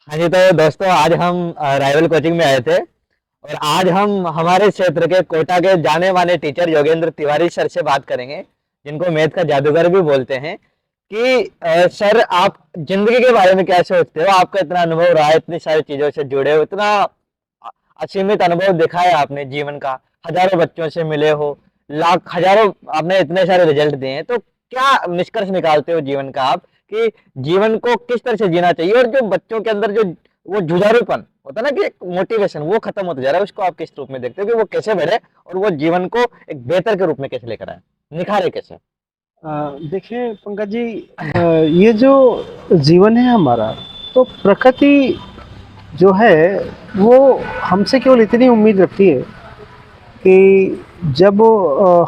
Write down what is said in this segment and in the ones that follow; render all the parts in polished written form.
हाँ जी, तो दोस्तों आज हम राइवल कोचिंग में आए थे और आज हम हमारे क्षेत्र के कोटा के जाने माने टीचर योगेंद्र तिवारी सर से बात करेंगे, जिनको मैथ का जादूगर भी बोलते हैं। कि सर, आप जिंदगी के बारे में क्या सोचते हो? आपका इतना अनुभव रहा है, इतनी सारी चीजों से जुड़े हो, इतना असीमित अनुभव देखा है आपने जीवन का, हजारों बच्चों से मिले हो, लाख हजारों, आपने इतने सारे रिजल्ट दिए हैं, तो क्या निष्कर्ष निकालते हो जीवन का आप कि जीवन को किस तरह से जीना चाहिए? और जो बच्चों के अंदर जो वो जुझारूपन होता है ना, कि मोटिवेशन वो खत्म होता जा रहा है, उसको आप किस रूप में देखते हो कि वो कैसे बढ़े और वो जीवन को एक बेहतर के रूप में कैसे लेकर आए, निखारे कैसे? देखिए पंकज जी, ये जो जीवन है हमारा, तो प्रकृति जो है वो हमसे केवल इतनी उम्मीद रखती है कि जब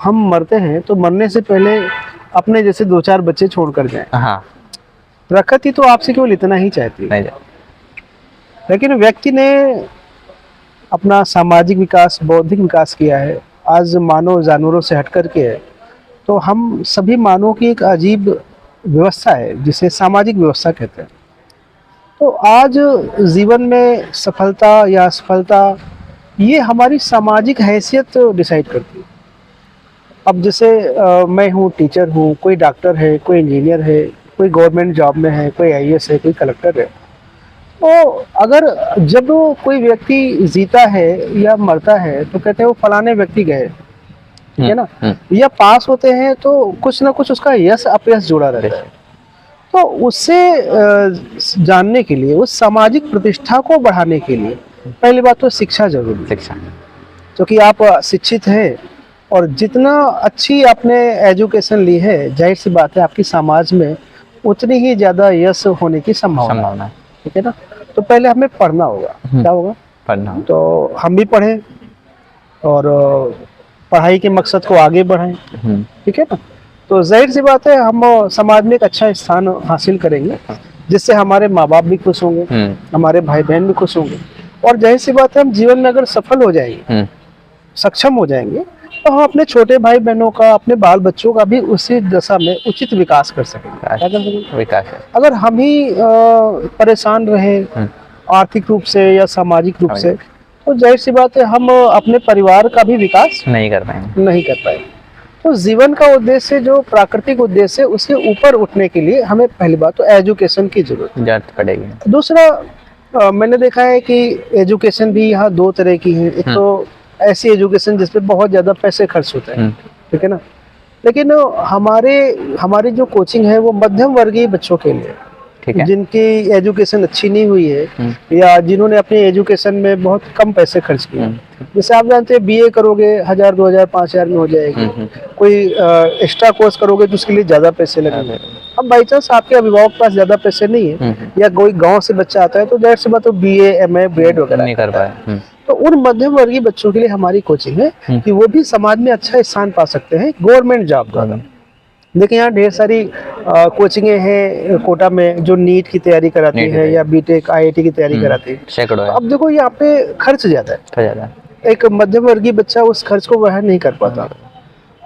हम मरते हैं तो मरने से पहले अपने जैसे दो चार बच्चे छोड़ कर जाएं। हाँ। प्रकृति तो आपसे केवल इतना ही चाहती है, नहीं। लेकिन व्यक्ति ने अपना सामाजिक विकास, बौद्धिक विकास किया है। आज मानव जानवरों से हट कर के है, तो हम सभी मानवों की एक अजीब व्यवस्था है जिसे सामाजिक व्यवस्था कहते हैं। तो आज जीवन में सफलता या असफलता ये हमारी सामाजिक हैसियत डिसाइड करती है। अब जैसे मैं हूँ, टीचर हूँ, कोई डॉक्टर है, कोई इंजीनियर है, कोई गवर्नमेंट जॉब में है, कोई आईएएस है, कोई कलेक्टर है। तो अगर जब कोई व्यक्ति जीता है या मरता है तो कहते हैं वो फलाने व्यक्ति गए, ठीक है ना, या पास होते हैं तो कुछ ना कुछ उसका यश अपयश जुड़ा रहता है। तो उससे जानने के लिए, उस सामाजिक प्रतिष्ठा को बढ़ाने के लिए पहली बात तो शिक्षा जरूरी है। शिक्षा, क्योंकि आप शिक्षित हैं और जितना अच्छी आपने एजुकेशन ली है, जाहिर सी बात है आपकी समाज में उतनी ही ज़्यादा यश होने की संभावना है, ठीक है ना। तो पहले हमें पढ़ना होगा। क्या होगा? पढ़ना। तो हम भी पढ़ें और पढ़ाई के मकसद को आगे बढ़ाएं, ठीक है ना। तो जाहिर सी बात है हम समाज में एक अच्छा स्थान हासिल करेंगे, जिससे हमारे माँ बाप भी खुश होंगे, हमारे भाई बहन भी खुश होंगे, और जाहिर सी बात है हम जीवन में अगर सफल हो जाएंगे, सक्षम हो जाएंगे, तो हम अपने छोटे भाई बहनों का, अपने बाल बच्चों का भी उसी दशा में उचित विकास कर सकेंगे। विकास है। अगर हम ही परेशान रहे आर्थिक रूप से या सामाजिक रूप से, तो जाहिर सी बात है हम अपने परिवार का भी विकास नहीं कर पाएंगे। तो जीवन का उद्देश्य, जो प्राकृतिक उद्देश्य है, उसके ऊपर उठने के लिए हमें पहली बात तो एजुकेशन की जरूरत पड़ेगी। दूसरा, मैंने देखा है कि एजुकेशन भी यहाँ दो तरह की है। एक तो ऐसी एजुकेशन जिसपे बहुत ज्यादा पैसे खर्च होते हैं, ठीक है ना, लेकिन हमारी जो कोचिंग है वो मध्यम वर्गीय बच्चों के लिए, जिनकी एजुकेशन अच्छी नहीं हुई है या जिन्होंने अपनी एजुकेशन में बहुत कम पैसे खर्च किए। जैसे आप जानते हैं बीए करोगे 1000, 2000, 5000 में हो जाएगी। कोई एक्स्ट्रा कोर्स करोगे तो उसके लिए ज्यादा पैसे लगेंगे। अब बाई चांस आपके अभिभावक के पास ज्यादा पैसे नहीं है या कोई गांव से बच्चा आता है, तो जाहिर सी बात है बीए, एमए, बीएड वगैरह नहीं कर पाए। तो उन मध्यम वर्गीय बच्चों के लिए हमारी कोचिंग है कि वो भी समाज में अच्छा स्थान पा सकते हैं गवर्नमेंट जॉब का। देखिए यहाँ ढेर सारी कोचिंगें हैं कोटा में जो नीट की तैयारी कराती है या बीटेक, आईआईटी की तैयारी कराती है। सैकड़ों। तो अब देखो यहाँ पे खर्च ज्यादा है, एक मध्यम वर्गीय बच्चा उस खर्च को वहन नहीं कर पाता।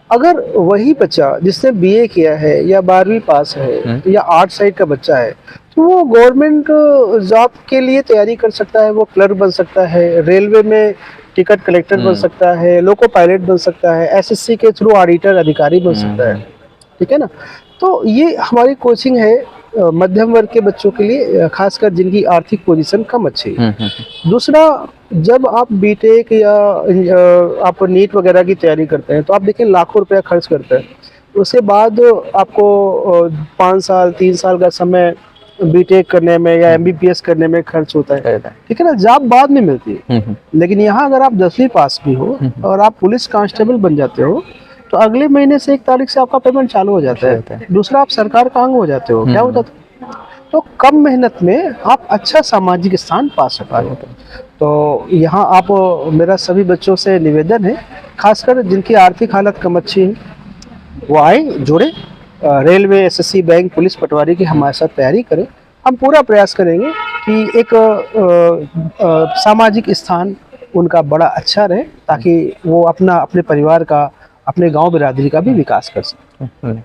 अगर वही बच्चा जिसने बीए किया है या 12वीं पास है या आर्ट साइड का बच्चा है, तो वो गवर्नमेंट जॉब के लिए तैयारी कर सकता है। वो क्लर्क बन सकता है, रेलवे में टिकट कलेक्टर बन सकता है, लोको पायलट बन सकता है, एसएससी के थ्रू ऑडिटर अधिकारी बन सकता है, ठीक है ना। तो ये हमारी कोचिंग है मध्यम वर्ग के बच्चों के लिए, खासकर जिनकी आर्थिक पोजीशन कम अच्छी है। दूसरा, जब आप बीटेक या आप नीट वगैरह की तैयारी करते हैं तो आप देखिए लाखों रुपया खर्च करते हैं। उसके बाद आपको 5 साल 3 साल का समय बीटेक करने में या एमबीबीएस करने में खर्च होता है, ठीक है ना। जॉब बाद में मिलती है, लेकिन यहाँ अगर आप 10वीं पास भी हो और आप पुलिस कांस्टेबल बन जाते हो, तो अगले महीने से 1 तारीख से आपका पेमेंट चालू हो जाता है। दूसरा, आप सरकार का अंग हो जाते हो। क्या हो जाता है? तो कम मेहनत में आप अच्छा सामाजिक स्थान पा सकते हो। तो यहाँ आप, मेरा सभी बच्चों से निवेदन है, खासकर जिनकी आर्थिक हालत कम अच्छी है, वो आए, जुड़े, रेलवे, एसएससी, बैंक, पुलिस, पटवारी की हमारे साथ तैयारी करें। हम पूरा प्रयास करेंगे कि एक सामाजिक स्थान उनका बड़ा अच्छा रहे, ताकि वो अपने परिवार का, अपने गांव बिरादरी का भी विकास कर सकें।